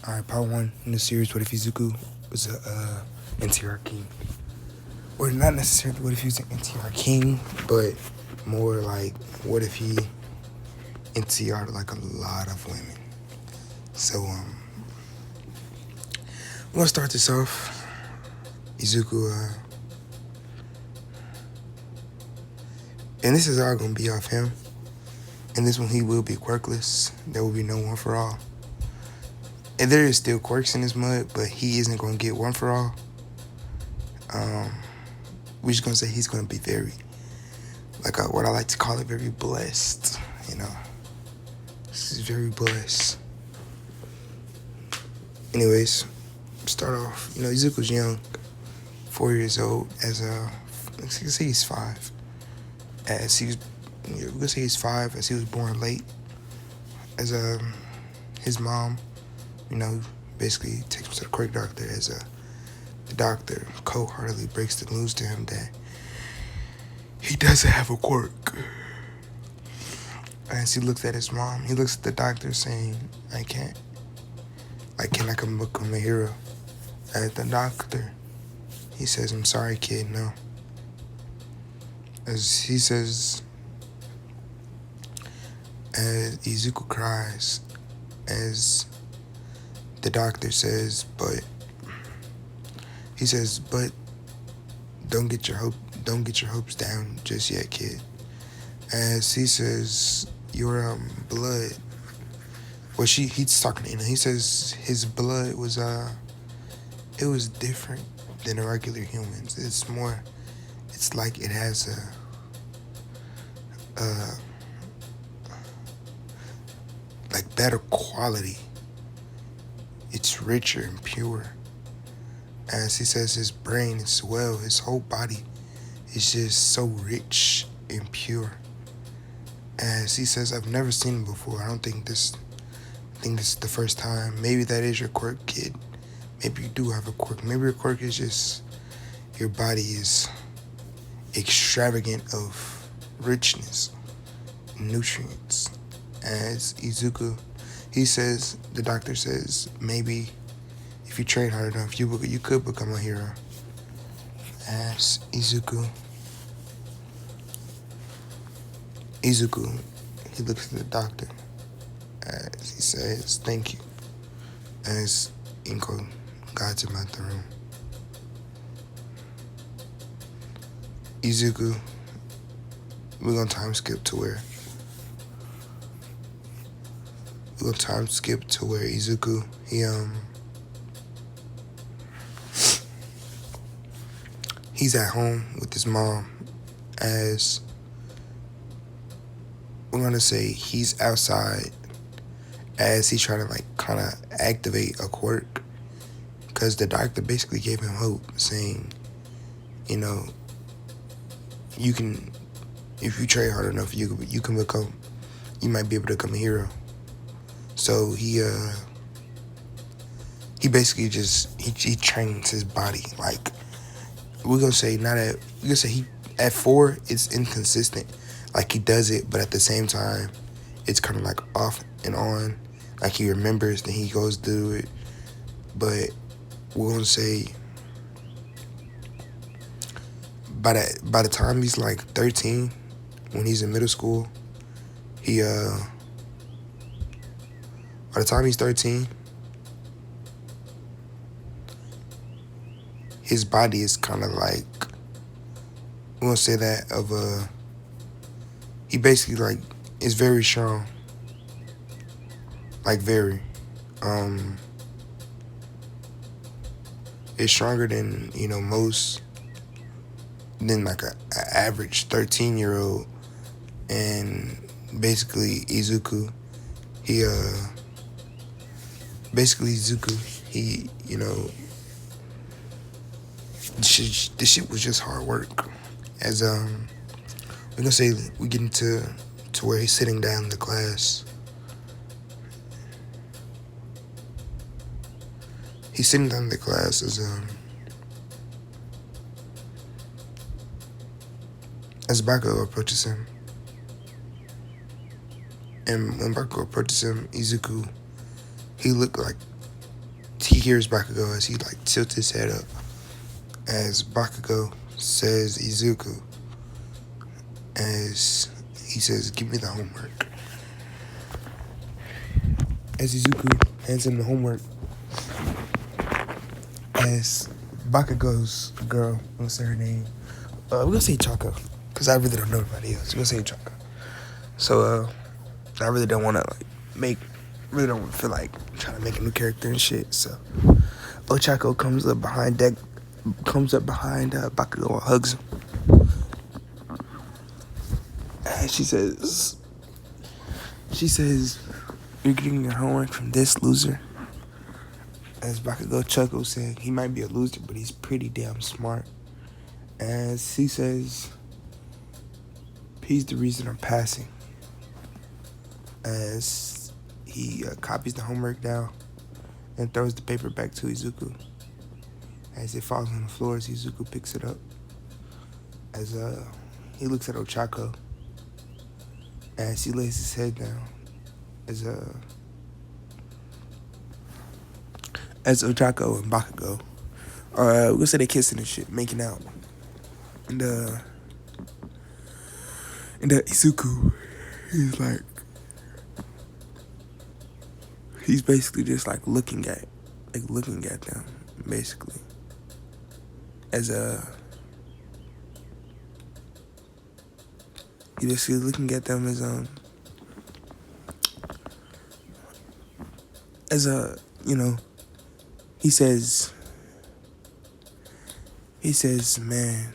Alright, part one in the series, what if Izuku was a NTR King? Or not necessarily what if he was an NTR King, but more like what if he NTR'd like a lot of women. So we're gonna start this off. Izuku, and this is all gonna be off him. And this one he will be quirkless. There will be no one for all. And there is still quirks in this mud, but he isn't gonna get one for all. We're just gonna say he's gonna be very, like what I like to call it, very blessed. You know, he's very blessed. Anyways, start off. You know, Izuku's young, 4 years old. Let's say he's 5. As he was, we're gonna say he's 5 as he was born late. As his mom, you know, basically takes him to the quirk doctor. As the doctor cold-heartedly breaks the news to him that he doesn't have a quirk. As he looks at his mom, he looks at the doctor saying, I can't. Like, can I become a hero? At the doctor, he says, I'm sorry, kid, no. As he says, as Izuku cries, as the doctor says, but don't get your hopes down just yet, kid. As he says, your blood. Well, he's talking to Ina. He says his blood was it was different than a regular human's. It's like it has like better quality. It's richer and pure. As he says, his brain as well, his whole body is just so rich and pure. As he says, I've never seen him before. I think this is the first time. Maybe that is your quirk, kid. Maybe you do have a quirk. Maybe your quirk is just your body is extravagant of richness, nutrients. As Izuku, the doctor says, maybe if you train hard enough, you could become a hero. As Izuku, he looks at the doctor as he says, thank you. As Inko guides him out the room. Izuku, we're gonna time skip to where Izuku, he's at home with his mom. As we're gonna say he's outside as he's trying to like kind of activate a quirk, because the doctor basically gave him hope, saying, you know, you can, if you train hard enough, you might be able to become a hero. So he basically just he trains his body. Like we're gonna say he at 4 it's inconsistent. Like he does it, but at the same time it's kind of like off and on. Like he remembers, then he goes through it. But we're gonna say by the time he's like 13, when he's in middle school, by the time he's 13, his body is kind of like, we're gonna say that of he basically like is very strong. Like very. It's stronger than, you know, than like a average 13-year-old. And basically Izuku, he, you know, this shit was just hard work. As we're gonna say we get into where he's sitting down in the class. He's sitting down in the class as Bakugo approaches him. And when Bakugo approaches him, Izuku, he looked like he hears Bakugo as he like tilts his head up as Bakugo says Izuku, as he says, "Give me the homework." As Izuku hands him the homework, as Bakugo's girl, I'm gonna say her name. We're gonna say Chaka, because I really don't know anybody else. We're gonna say Chaka. So, I really don't want to really don't feel like trying to make a new character and shit. So, Ochako comes up behind Bakugo and hugs him. And she says, "You're getting your homework from this loser." As Bakugo chuckles, saying he might be a loser, but he's pretty damn smart. As he says, he's the reason I'm passing. As he copies the homework down and throws the paper back to Izuku. As it falls on the floor, as Izuku picks it up. As he looks at Ochako. As he lays his head down. As Ochako and Bakugo we're gonna say they kissing and shit, making out. And Izuku, he's basically just like looking at them, basically. As he just is looking at them he says, "Man,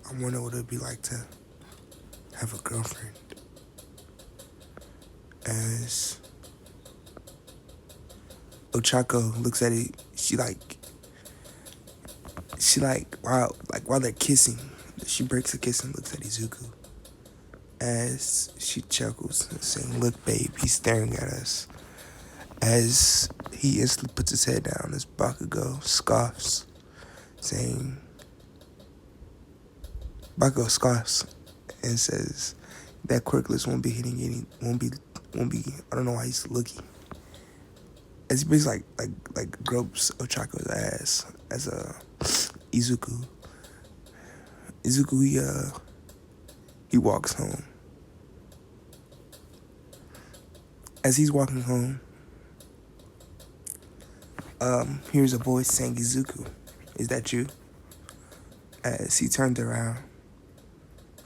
I wonder what it'd be like to have a girlfriend." As Ochako looks at it, she while they're kissing, she breaks a kiss and looks at Izuku. As she chuckles, saying, "Look, babe, he's staring at us." As he instantly puts his head down, as Bakugo scoffs, and says that quirkless won't be. I don't know why he's looking. As he basically like gropes Ochako's ass. As Izuku he walks home. As he's walking home, hears a voice saying, "Izuku, is that you?" As he turned around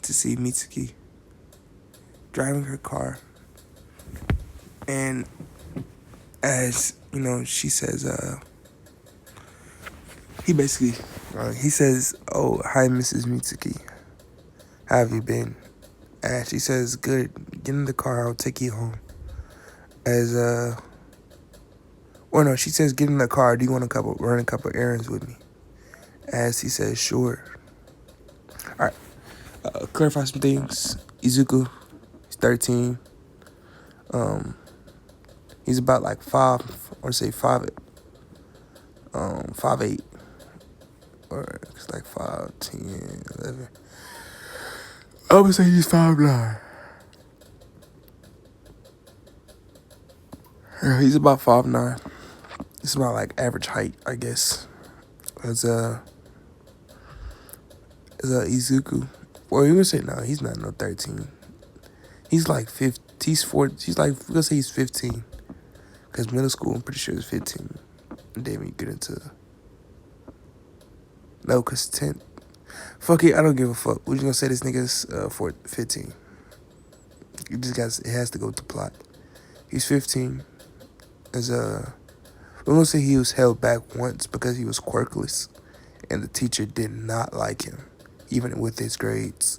to see Mitsuki driving her car. And as, she says, he says, "Oh, hi, Mrs. Mitsuki. How have you been?" And she says, "Good. Get in the car. I'll take you home." She says, "Get in the car. Do you want to run a couple errands with me?" As he says, "Sure." All right. Clarify some things. Izuku, he's 13. He's about like 5, or say 5'8", or it's like 5'10", 11. I would say he's 5'9". Yeah, he's about 5'9". It's about like average height, I guess. As Izuku, or you would say no, he's not no 13. He's like 15. He's 4. He's like, let's say he's 15. Cause middle school, I'm pretty sure is 15. And then we get into cause 10. Fuck it, I don't give a fuck. We're just gonna say this nigga's 15. It has to go with the plot. He's 15. We're gonna say he was held back once because he was quirkless, and the teacher did not like him, even with his grades.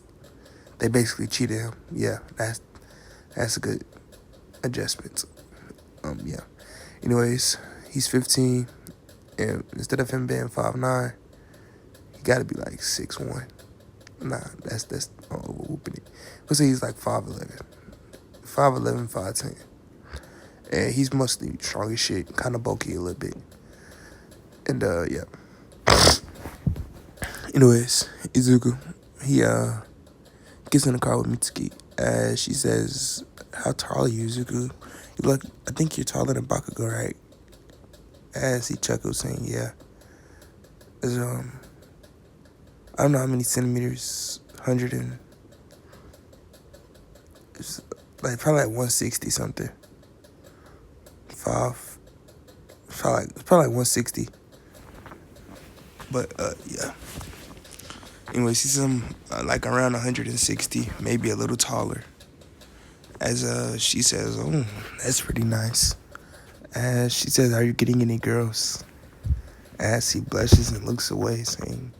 They basically cheated him. Yeah, that's a good adjustment. Yeah. Anyways, he's 15, and instead of him being 5'9", he gotta be like 6'1". Nah, that's overwhooping it. Let's say he's like 5'11", 5'10", and he's mostly strong as shit, kind of bulky a little bit. And yeah. Anyways, Izuku, he gets in the car with Mitsuki, as she says, "How tall are you, Izuku? I think you're taller than Bakugo, right?" as he chuckled, saying, yeah. As, I don't know how many centimeters, 100 and, it's like probably like 160 something. Five, it's probably like 160. But, yeah. Anyways, he's like around 160, maybe a little taller. As she says, oh, that's pretty nice. As she says, are you getting any girls? As he blushes and looks away, saying,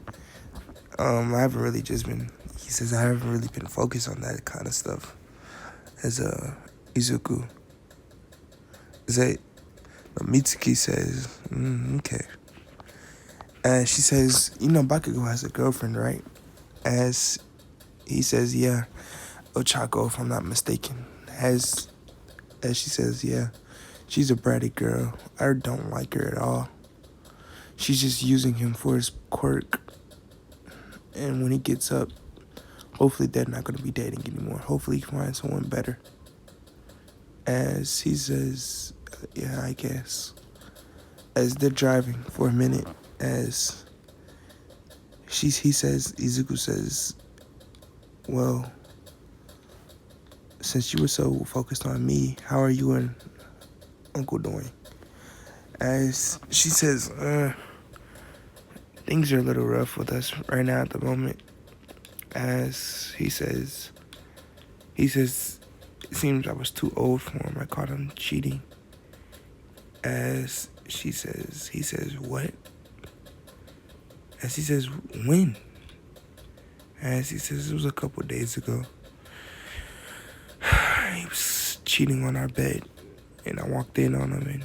I haven't really just been, he says, I haven't really been focused on that kind of stuff. As Izuku. Mitsuki says, okay. And she says, you know, Bakugo has a girlfriend, right? As he says, yeah, Ochako, if I'm not mistaken. As she says, yeah, she's a bratty girl. I don't like her at all. She's just using him for his quirk. And when he gets up, hopefully they're not going to be dating anymore. Hopefully he finds someone better. As he says, yeah, I guess. As they're driving for a minute, as Izuku says, well, since you were so focused on me, how are you and Uncle doing? As she says, things are a little rough with us right now at the moment. As he says, it seems I was too old for him. I caught him cheating. As he says, what? As he says, when? As he says, it was a couple days ago. He was cheating on our bed, and I walked in on him, and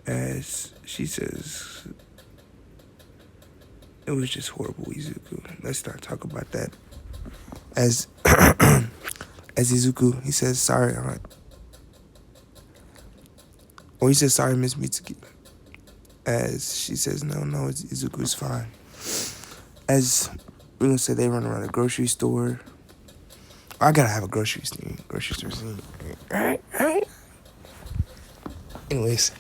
as she says, it was just horrible, Izuku. Let's not talk about that. As Izuku, he says, sorry, Aunt. Or he says, sorry, Miss Mitsuki. As she says, no, Izuku's fine. As we're gonna say they run around the grocery store. I gotta have a grocery store scene. Alright. Anyways,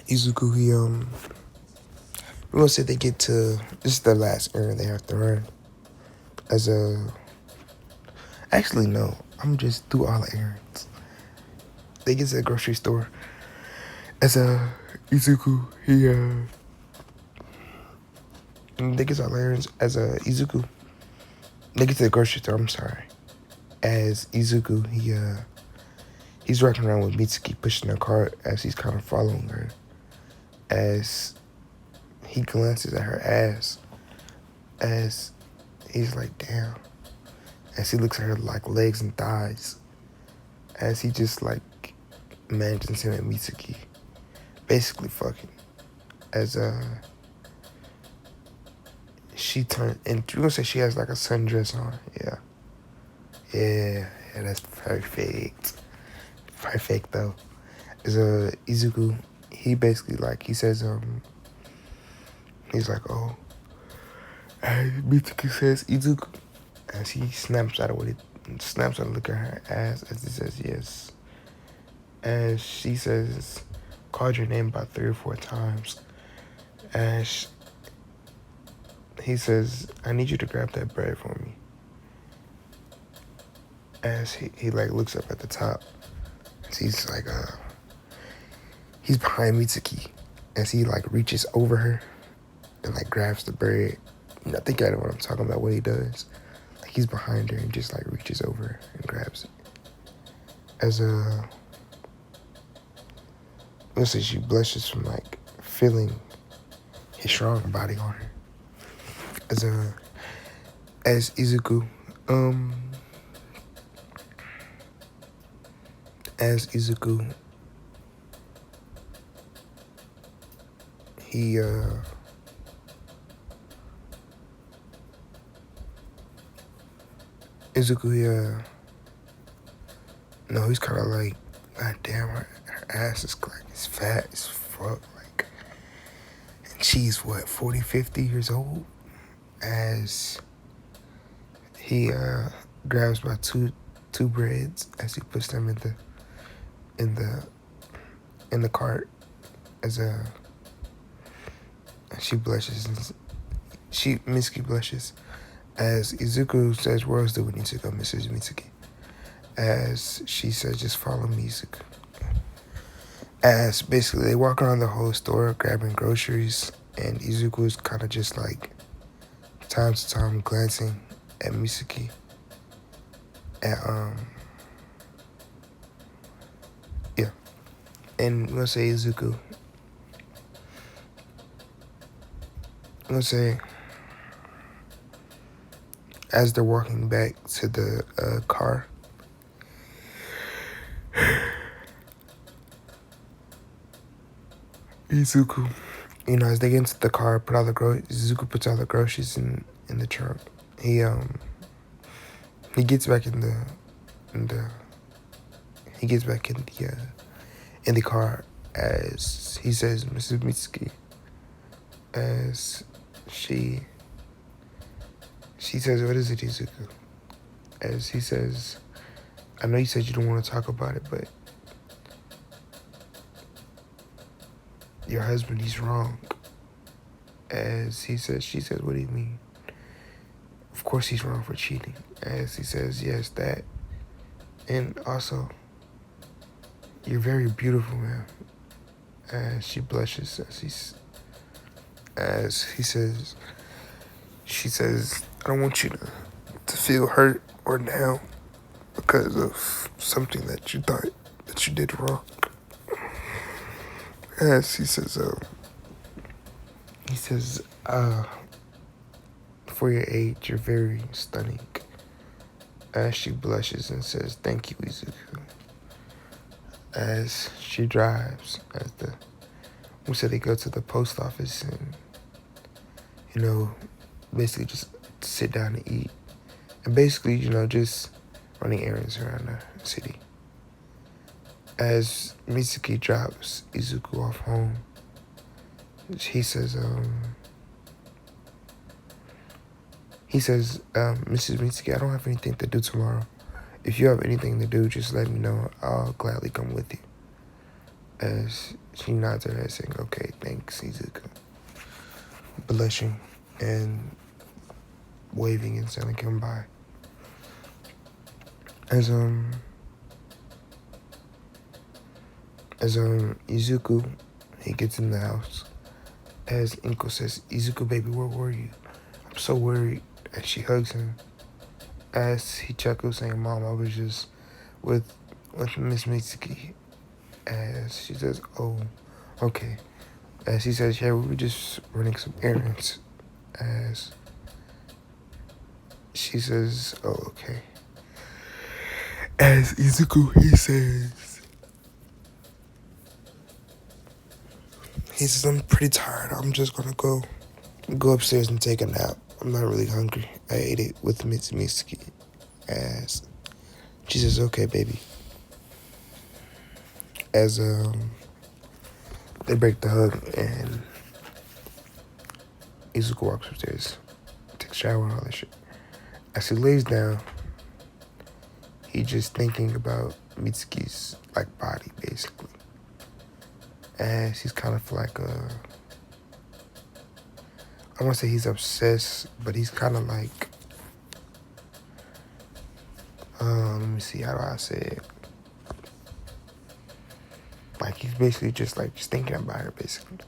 Izuku, we're gonna say they get to, this is the last errand they have to run. Actually, no, I'm just do all the errands. They get to the grocery store. As Izuku, they get to all the errands. As Izuku, they get to the grocery store, I'm sorry. As Izuku, he's walking around with Mitsuki pushing her cart as he's kind of following her. As he glances at her ass, as he's like, damn. As he looks at her like legs and thighs, as he just like imagines him and Mitsuki basically fucking. As she turned, and you're gonna say she has like a sundress on, yeah, that's perfect though. As Izuku, he basically like, he says, he's like, oh, and Mitsuki says, Izuku, as he snaps out of look at her ass, as he says, yes. As she says, called your name about 3 or 4 times. As he says, I need you to grab that bread for me. As he like looks up at the top. As he's like, he's behind Mitsuki. As he like reaches over her and like grabs the bread. I think I know what I'm talking about, what he does. Like he's behind her and just like reaches over her and grabs it. As let's say she blushes from like feeling his strong body on her. As Izuku, he no, he's kind of like, god damn, her ass is like, it's fat as fuck, like, and she's what, 40, 50 years old. As he grabs about two breads as he puts them in in the cart as she blushes. Mitsuki blushes as Izuku says, "Where else do we need to go, Mrs. Mitsuki?" As she says, "Just follow me, Izuku." As basically they walk around the whole store grabbing groceries, and Izuku is kind of just like time to time glancing at Mitsuki. And yeah, and we'll say Izuku. We'll say as they're walking back to the car. Izuku, as they get into the car, Izuku puts all the groceries in the trunk. He gets back in the car as he says, "Mrs. Mitsuki," as she says, "What is it, Izuku?" As he says, "I know you said you don't want to talk about it, but your husband, he's wrong." As she says, "What do you mean?" "Of course he's wrong for cheating." As he says, "Yes, that. And also, you're very beautiful, man." As she blushes as she says, "I don't want you to feel hurt or down because of something that you thought that you did wrong." As he says, "For your age, you're very stunning." As she blushes and says, "Thank you, Izuku." As she drives, they go to the post office and, basically just sit down and eat. And basically, just running errands around the city. As Mitsuki drops Izuku off home, he says, "Mrs. Mitsuki, I don't have anything to do tomorrow. If you have anything to do, just let me know. I'll gladly come with you." As she nods her head saying, "Okay, thanks, Izuku." Blushing and waving and sending him by. As Izuku, he gets in the house. As Inko says, "Izuku, baby, where were you? I'm so worried." As she hugs him. As he chuckles saying, "Mom, I was just with Miss Mitsuki." As she says, "Oh, okay." As he says, "Yeah, we were just running some errands." As she says, "Oh, okay." As Izuku, he says, "I'm pretty tired. I'm just gonna go upstairs and take a nap. I'm not really hungry. I ate it with Miss Mitsuki." As she says, "Okay, baby." As they break the hug and Izuku walks upstairs, takes a shower and all that shit. As he lays down, he's just thinking about Mitsuki's body, basically. As he's kind of like I won't say he's obsessed, but he's kind of like let me see, how do I say it? He's basically just thinking about her, basically.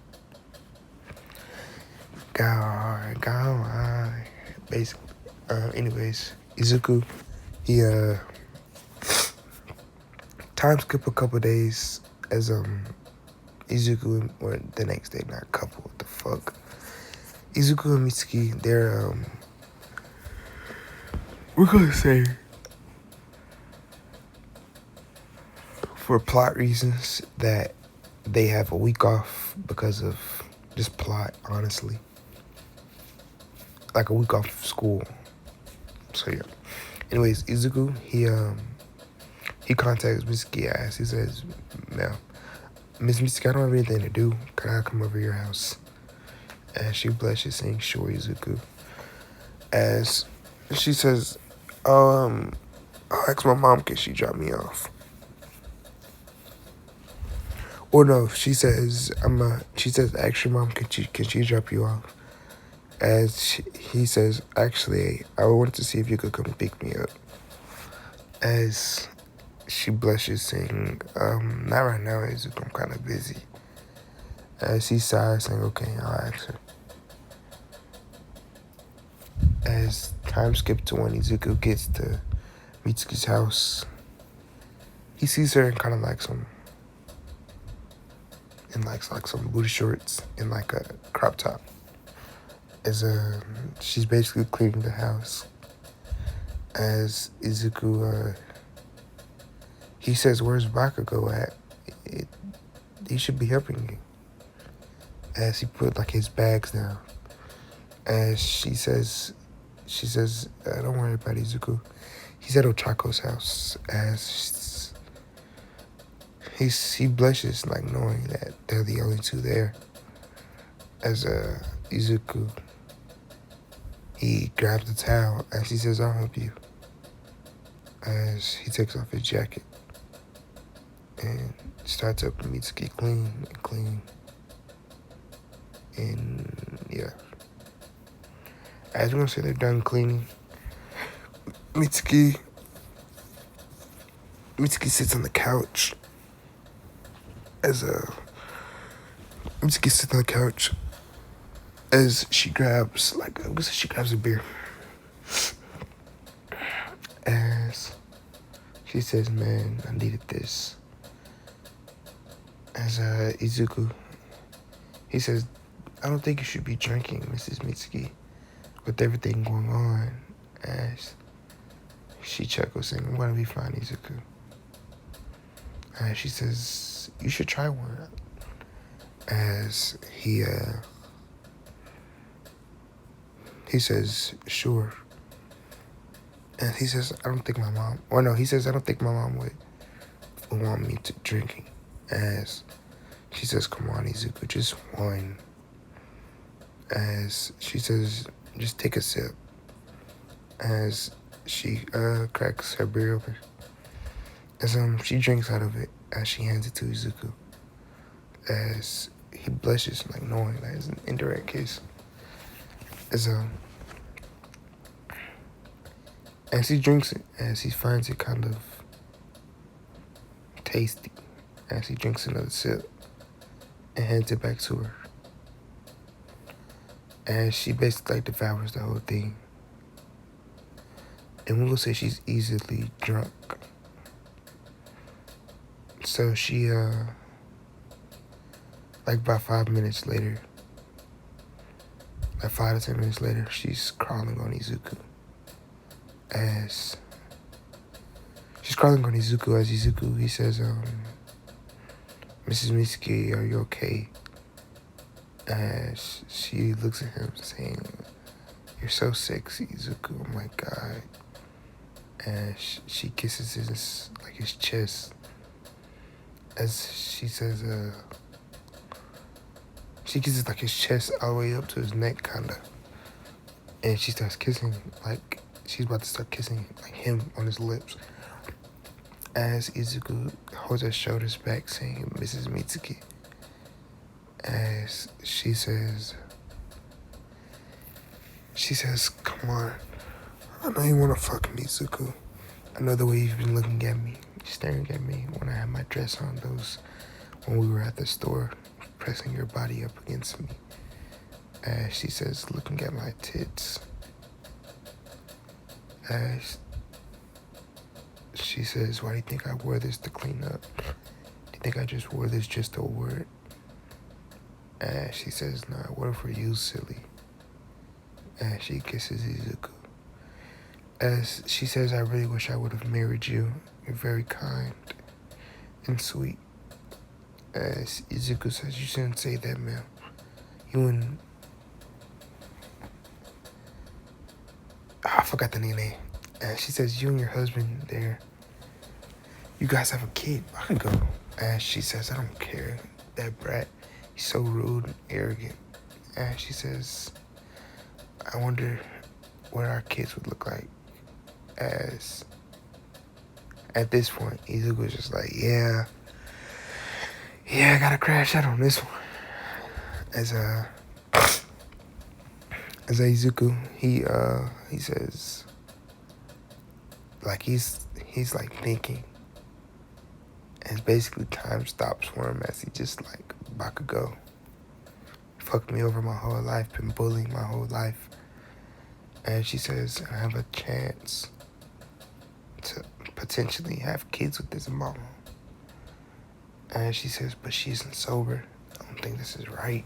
Go on, basically. Anyways, Izuku, he time skip a couple days as Izuku, or the next day, not a couple, what the fuck. Izuku and Mitsuki, they're we're gonna say, for plot reasons, that they have a week off because of just plot, honestly. A week off of school. So yeah. Anyways, Izuku, he contacts Mitsuki. He says, "Ma'am, Miss Mitsuki, I don't have anything to do. Can I come over your house?" And she blushes, saying, "Sure, Izuku." As she says, "I'll ask my mom, can she drop me off?" Or no, she says, she says, actually, mom, can she drop you off? He says, actually, I wanted to see if you could come pick me up. As she blushes, saying, not right now, Izuku, I'm kind of busy. As he sighs, saying, okay, I'll ask her. As time skips to when Izuku gets to Mitsuki's house, he sees her in kind of like some, like some booty shorts and like a crop top. As she's basically cleaning the house. As Izuku, he says, "Where's Bakugo at? He should be helping you." As he put like his bags down. As she says, "Don't worry about Izuku. He's at Ochako's house." As he blushes, like knowing that they're the only two there. As Izuku, he grabs the towel and she says, "I'll help you." As he takes off his jacket and starts up Mitsuki clean. And yeah. As we're gonna say they're done cleaning, Mitsuki sits on the couch. Mitsuki sits on the couch as she grabs a beer. As she says, "Man, I needed this." As Izuku, he says, "I don't think you should be drinking, Mrs. Mitsuki, with everything going on." As she chuckles, saying, "I'm gonna be fine, Izuku." As she says, "You should try one." As he says, "Sure." And he says, "I don't think my mom," or no, he says, "I don't think my mom would want me to drinking." As she says, "Come on, Izuku, just one." As she says, "Just take a sip." As she cracks her beer open. As she drinks out of it, as she hands it to Izuku. As he blushes, like knowing that it's an indirect kiss. As he drinks it, as he finds it kind of tasty, as he drinks another sip and hands it back to her. As she basically like devours the whole thing. And we'll say she's easily drunk. So she, like about 5 minutes later, like 5 to 10 minutes later, she's crawling on Izuku. As she's crawling on Izuku, as Izuku, he says, "Mrs. Mitsuki, are you okay?" As she looks at him saying, "You're so sexy, Izuku, oh my God." And she kisses his chest. As she says, she kisses like his chest all the way up to his neck, kinda. And she starts kissing, like she's about to start kissing like him on his lips. As Izuku holds her shoulders back, saying, "Mrs. Mitsuki." As she says, "Come on. I know you wanna fuck me, Izuku. I know the way you've been looking at me, staring at me when I had my dress on, when we were at the store, pressing your body up against me." As she says, looking at my tits. As she says, "Why do you think I wore this to clean up? Do you think I just wore this just to wear it?" And she says, "No, I wore it for you, silly." And she kisses Izuku. As she says, "I really wish I would have married you. You're very kind and sweet." As Izuku says, "You shouldn't say that, ma'am. You and..." I forgot the name. And she says, "You and your husband there, you guys have a kid. I can go." And she says, "I don't care. That brat, he's so rude and arrogant." And she says, "I wonder what our kids would look like." As at this point, Izuku's just like, yeah, Yeah, I gotta crash out on this one. As Izuku, he says, like he's like thinking, and basically time stops for him as he just like Bakugo. Fucked me over my whole life, been bullying my whole life. And she says, I have a chance to potentially have kids with this mama. And she says, but she isn't sober. I don't think this is right.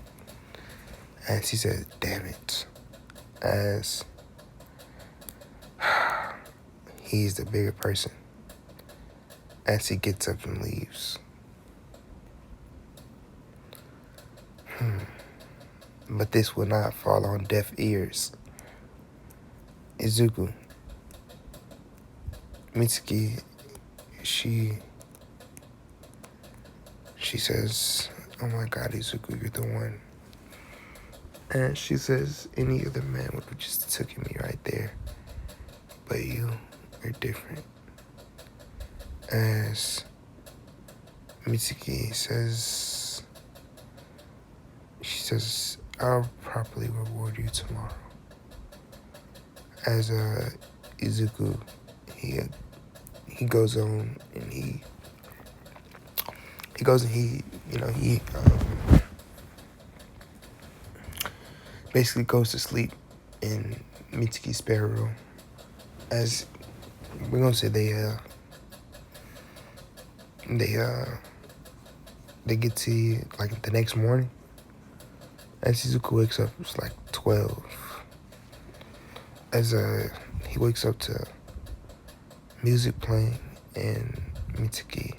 And she says, damn it. As he's the bigger person. As he gets up and leaves. But this will not fall on deaf ears. Izuku. Mitsuki, she says, oh my God, Izuku, you're the one. And she says, any other man would have just taken me right there. But you are different. As Mitsuki says, she says, I'll properly reward you tomorrow. As Izuku, he goes on and he basically goes to sleep in Mitsuki's spare room. As we're gonna say they get to like the next morning. As Izuku wakes up, it's like 12. As he wakes up to music playing and Mitsuki.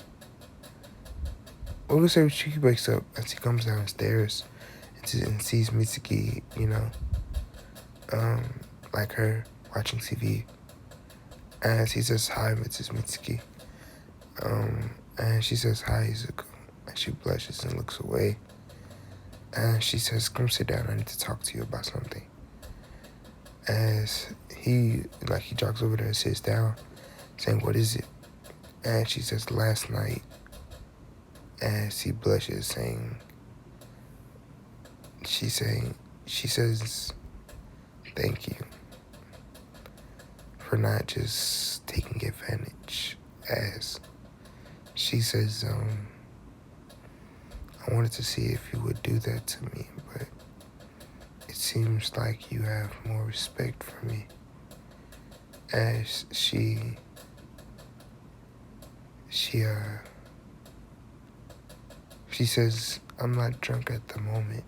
We'll say he wakes up as he comes downstairs and sees Mitsuki, like her watching TV. As he says hi, Mrs. Mitsuki. And she says hi, Izuku. And she blushes and looks away. And she says, come sit down, I need to talk to you about something. As he jogs over there and sits down, saying, what is it? And she says, last night. As he blushes, she says, thank you for not just taking advantage. As she says, I wanted to see if you would do that to me, but it seems like you have more respect for me. As she says, I'm not drunk at the moment.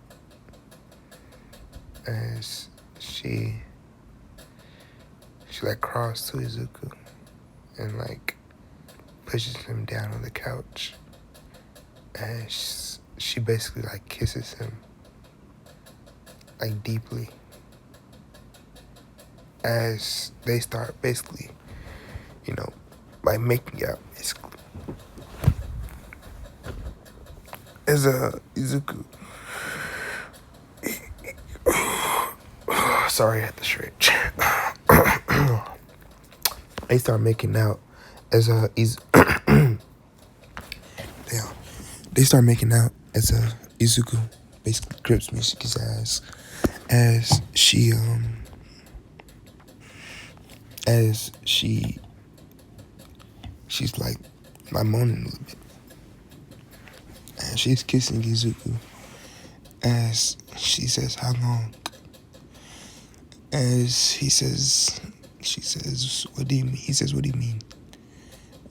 As she crawls to Izuku and pushes him down on the couch. And she basically kisses him deeply. As they start basically, making out basically. As Izuku, sorry, I had to stretch. They start making out as they start making out as Izuku basically grips Mitsuki's ass as she's moaning a little bit. And she's kissing Izuku as she says, how long? As she says, what do you mean? He says, what do you mean?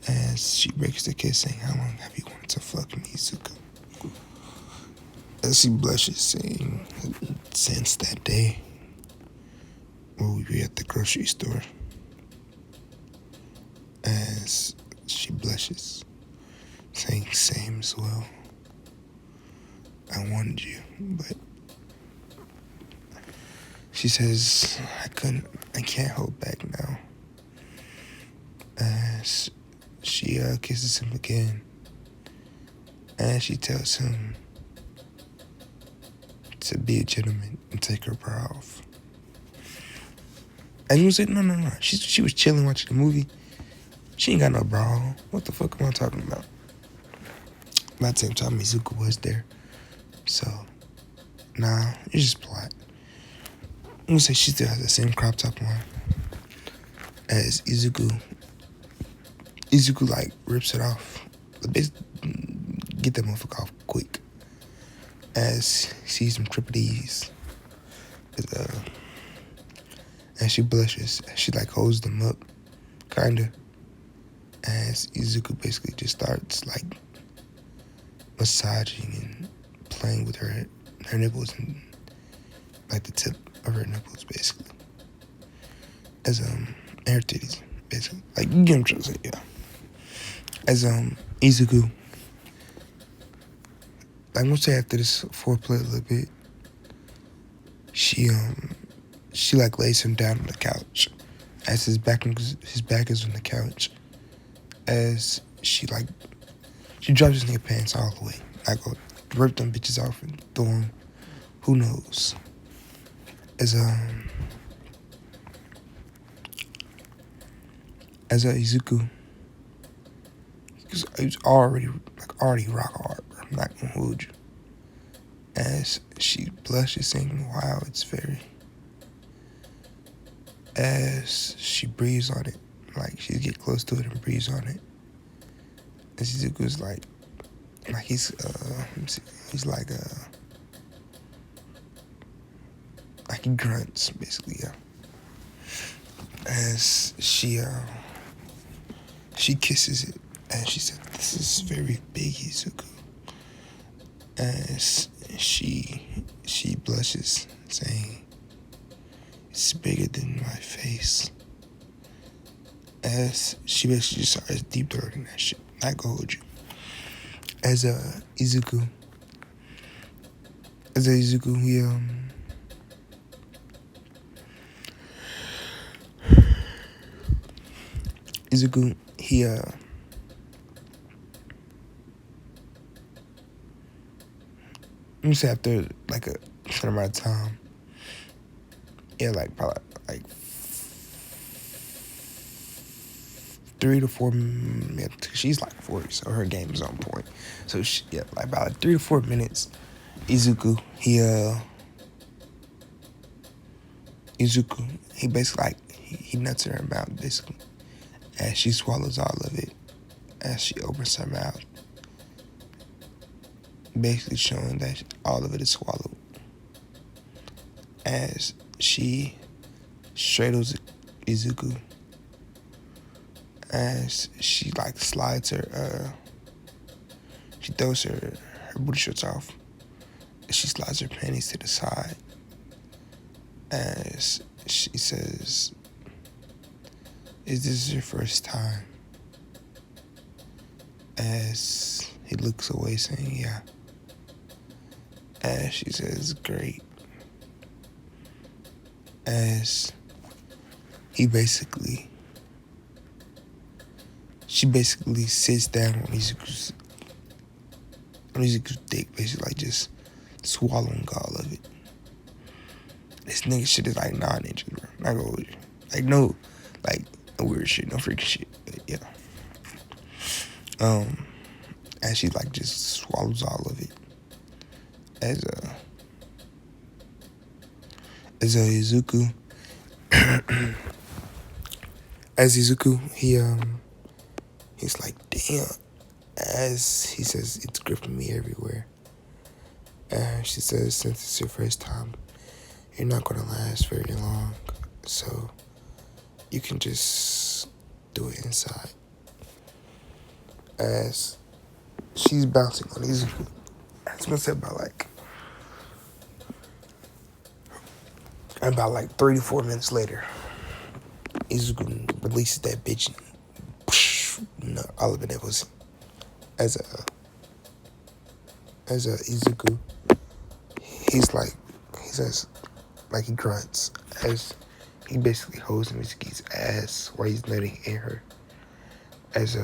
As she breaks the kiss, saying, how long have you wanted to fuck me, Izuku? As she blushes, saying, since that day when we were at the grocery store. As she blushes, saying, same as well. I wanted you, but she says, I can't hold back now. As she kisses him again, and she tells him to be a gentleman and take her bra off. And he was like, no. She was chilling watching the movie. She ain't got no bra on. What the fuck am I talking about? By the same time, Izuku was there. So, nah, it's just plot. I'm gonna say she still has the same crop top on as Izuku. Izuku, like, rips it off. Get that motherfucker off quick. As sees some triple D's. And she blushes. She, like, holds them up. Kinda. As Izuku basically just starts, like, massaging and playing with her nipples and, like, the tip of her nipples, basically. As, and her titties, basically. Like, you get what I'm trying to say, yeah. As, Izuku, like, once after this foreplay a little bit, she like, lays him down on the couch. As his back is on the couch. As she drops his nigga pants all the way. Like, rip them bitches off and throw them. Who knows? As Izuku, he was already rock hard, bro. I'm not gonna hold you. As she blushes, saying, wow, it's very. As she breathes on it, like, she get close to it and breathes on it. And Izuku's like he's like he grunts, basically, yeah. As she kisses it, and she said, this is very big, Izuku. As she blushes, saying, it's bigger than my face. As she basically just starts deep throating that shit. Not gonna hold you. As Izuku, he let me say after like a certain amount of time, yeah, like probably like 3 to 4 minutes. She's like 40, so her game is on point. So she, yeah, like about 3 to 4 minutes, Izuku, he basically like he nuts in her mouth basically, as she swallows all of it, as she opens her mouth, basically showing that all of it is swallowed. As she straddles Izuku, as she like slides her, she throws her booty shorts off. She slides her panties to the side. As she says, is this your first time? As he looks away, saying, yeah. As she says, great. As she basically sits down on Izuku's dick, basically like just swallowing all of it. This nigga shit is like 9 inches, bro. Not gonna hold you. Like no weird shit, no freaky shit. But yeah. As she like just swallows all of it. As Izuku he's like, damn. As he says, it's gripping me everywhere. And she says, since it's your first time, you're not gonna last very long, so you can just do it inside. As she's bouncing on Izuku, I was gonna say about like 3 to 4 minutes later, Izuku releases that bitch and all of it was as Izuku, he says, like he grunts as he basically holds Mitsuki's ass while he's letting in her. As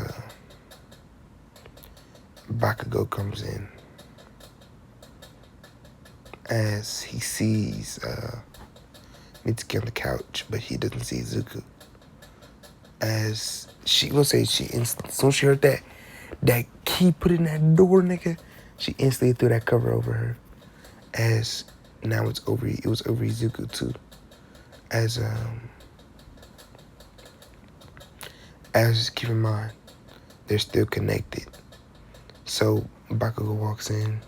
Bakugo comes in, as he sees Mitsuki on the couch, but he doesn't see Izuku. As she will say, as soon as she heard that he put in that door, nigga. She instantly threw that cover over her. As now it was over Izuku too. As keep in mind, they're still connected. So Bakugo walks in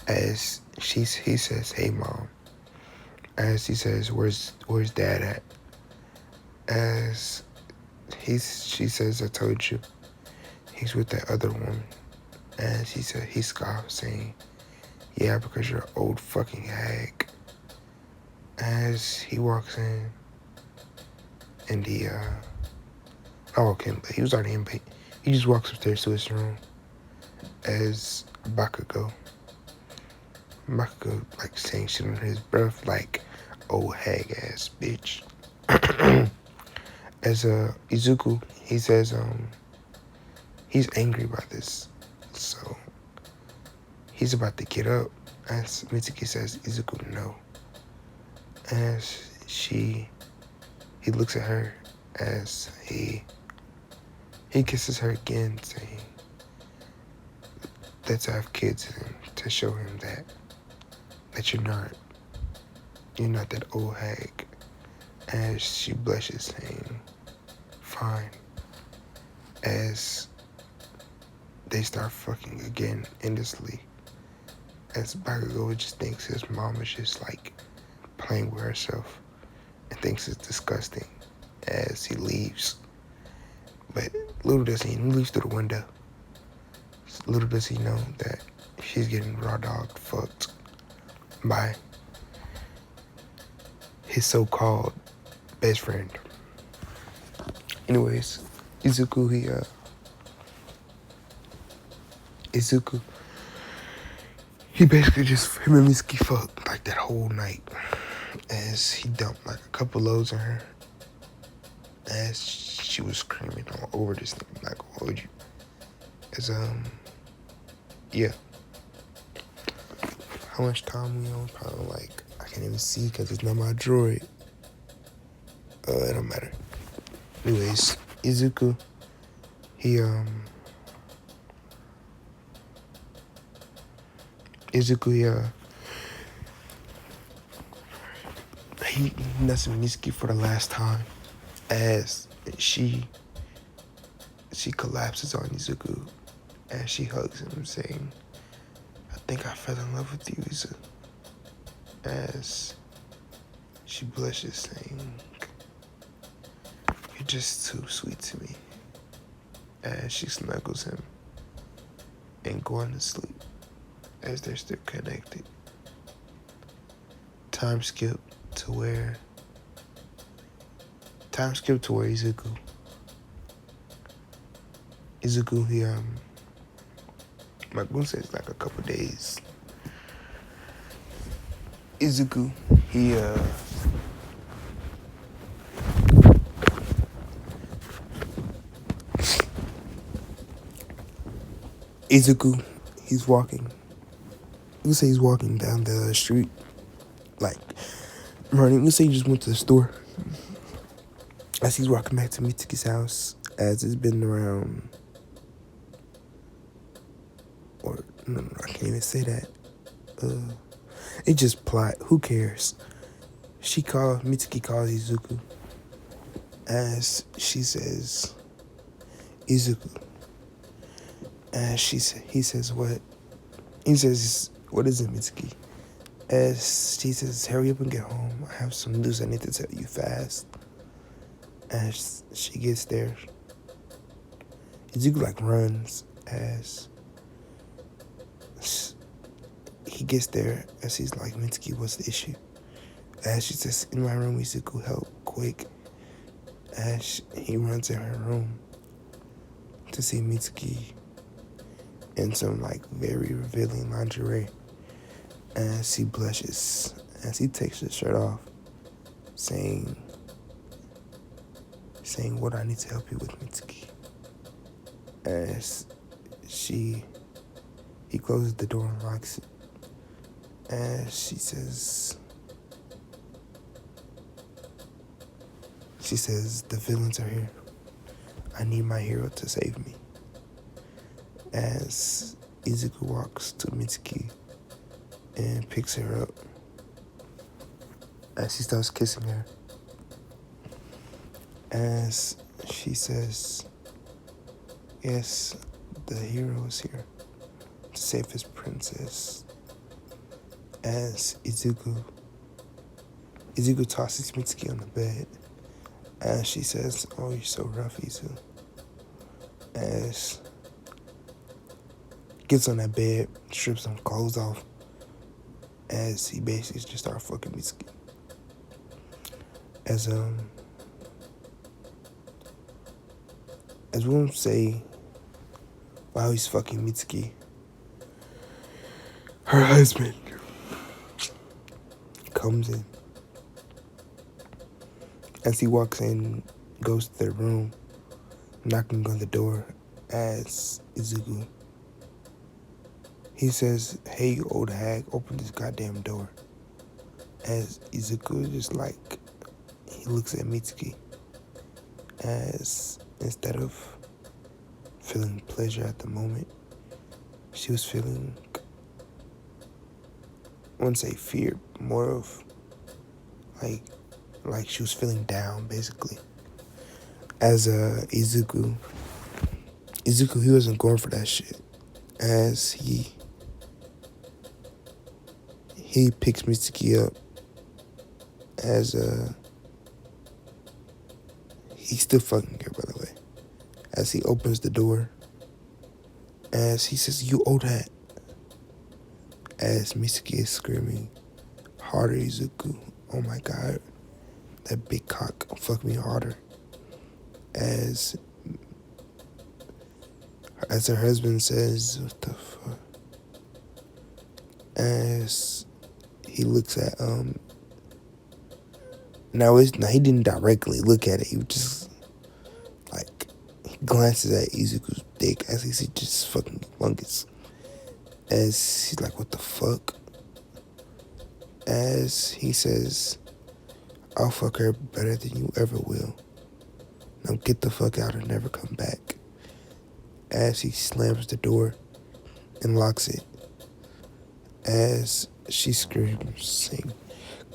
as he says, "Hey mom." As he says, "Where's dad at?" As she says, "I told you, he's with that other woman." And he scoffs, saying, "Yeah, because you're an old fucking hag." As he walks in, and he was already in bed. He just walks upstairs to his room. As Bakugo like saying shit under his breath, like old hag ass bitch. As Izuku, he says he's angry about this, so he's about to get up. As Mitsuki says, "Izuku, no." As he looks at her as he kisses her again, saying, "Let's have kids," and to show him that you're not that old hag. As she blushes, saying, "Fine." As they start fucking again endlessly. As Bakugo just thinks his mom is just like playing with herself and thinks it's disgusting. As he leaves, but little does he leaves through the window. Little does he know that she's getting raw dog fucked by his so-called best friend. Anyways, Izuku, he basically just, him and Mitsuki fucked like that whole night. As he dumped like a couple loads on her. As she was screaming all over this thing, I'm not gonna hold you. As, yeah. How much time we on? Probably like, I can't even see because it's not my droid. It don't matter. Anyways, Izuku, he nuts Mitsuki for the last time. As she collapses on Izuku as she hugs him, saying, "I think I fell in love with you, Izuku." As she blushes, saying, "You're just too sweet to me." As she snuggles him and going to sleep as they're still connected. Time skip to where Izuku, he my goon says like a couple days. Izuku, he's walking. You say he's walking down the street, like running. You say he just went to the store. As he's walking back to Mitsuki's house, as it's been around, or no, I can't even say that. It just plot. Who cares? Mitsuki calls Izuku, as she says, "Izuku." As he says, "What?" He says, "What is it, Mitsuki?" As she says, "Hurry up and get home. I have some news I need to tell you fast." As she gets there, Izuku like runs. As he gets there, as he's like, "Mitsuki, what's the issue?" As she says, "In my room, Izuku, help, quick." As he runs in her room to see Mitsuki in some like very revealing lingerie. As he blushes, as he takes his shirt off, saying, "What I need to help you with, Mitsuki." As he closes the door and locks it. As she says, "The villains are here. I need my hero to save me." as Izuku walks to Mitsuki and picks her up as he starts kissing her. As she says, yes, the hero is here to save his princess. As Izuku tosses Mitsuki on the bed. As she says, oh, you're so rough, Izuku. As gets on that bed, strips some clothes off. As he basically just starts fucking Mitsuki. As we won't say while he's fucking Mitsuki, her husband comes in. As he walks in, goes to their room, knocking on the door as Izuku. He says, hey, you old hag, open this goddamn door. As Izuku is just like, he looks at Mitsuki. As instead of feeling pleasure at the moment, she was feeling, I wouldn't say fear, more of like she was feeling down, basically. As Izuku, he wasn't going for that shit. As he picks Mitsuki up. As he's still fucking her, by the way. As he opens the door. As he says, you old hat. As Mitsuki is screaming, harder, Izuku. Oh my god. That big cock fuck me harder. As her husband says, what the fuck? As he looks at now he didn't directly look at it. He just like he glances at Izuku's dick as he sees just fucking humongous. As he's like, what the fuck? As he says, I'll fuck her better than you ever will. Now get the fuck out and never come back. As he slams the door and locks it. As she screams, saying,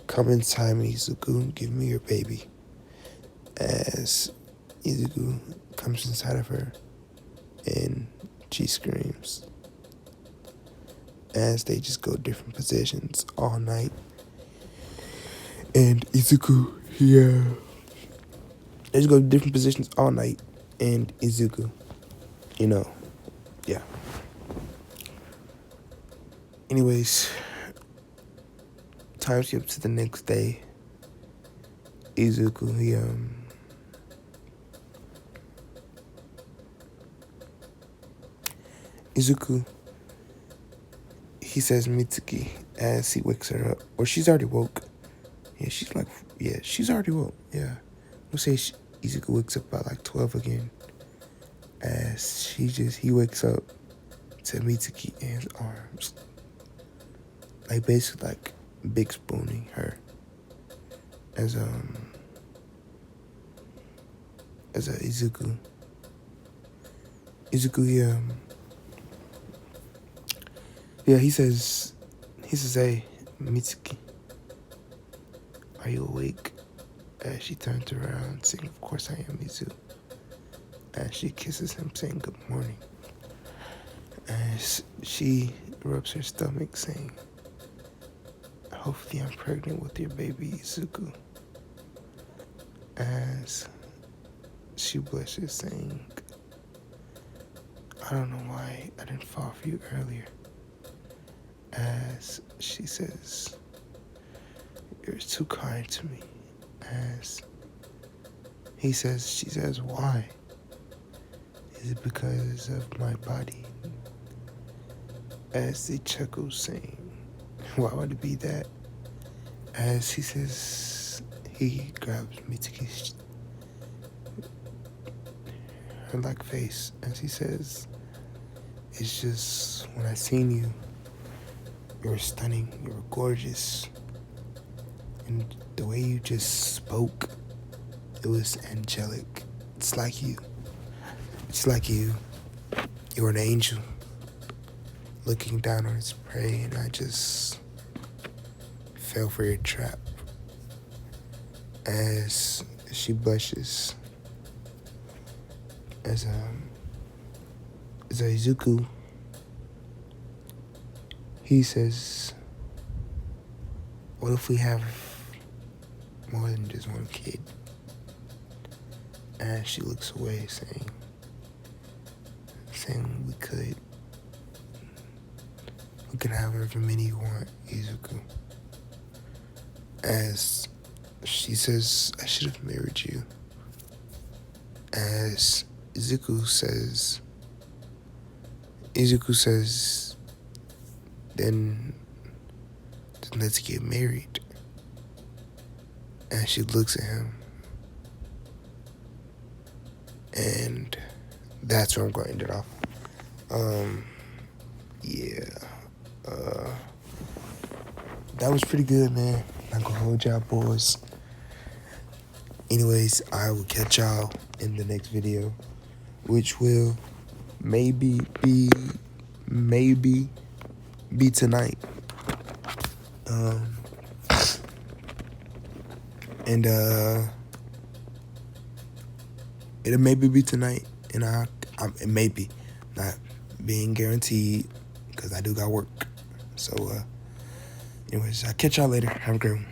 come inside me, Izuku, give me your baby. As Izuku comes inside of her and she screams. As they just go different positions all night. And Izuku, they just go different positions all night. And Izuku, yeah. Anyways, time skips to the next day. Izuku, he says Mitsuki as he wakes her up. Or she's already woke. Yeah, she's already woke. Yeah. We'll say Izuku wakes up by like 12 again. As he wakes up to Mitsuki in his arms. Like basically like big spooning her. As Izuku, he says, hey, Mitsuki, are you awake? As she turns around, saying, of course I am, Izuku. As she kisses him, saying, good morning. As she rubs her stomach, saying, hopefully I'm pregnant with your baby, Izuku. As she blushes, saying, I don't know why I didn't fall for you earlier. As she says, you're too kind to me. As she says, why? Is it because of my body? As they chuckle, saying, why would it be that? As he says, he grabs Mitsuki's her like face, as he says, it's just when I seen you, you were stunning, you were gorgeous, and the way you just spoke, it was angelic. It's like you. You're an angel looking down on its prey, and I just fell for your trap. As she blushes, as Izuku, he says, what if we have more than just one kid? And she looks away, saying we could have however many you want, Izuku. As she says, I should have married you. As Izuku says, then let's get married. And she looks at him. And that's where I'm going to end it off. That was pretty good, man. Not gonna hold y'all, boys. Anyways, I will catch y'all in the next video, which will maybe be tonight. It'll maybe be tonight, and it may be not being guaranteed because I do got work. So, anyways, I'll catch y'all later. Have a great one.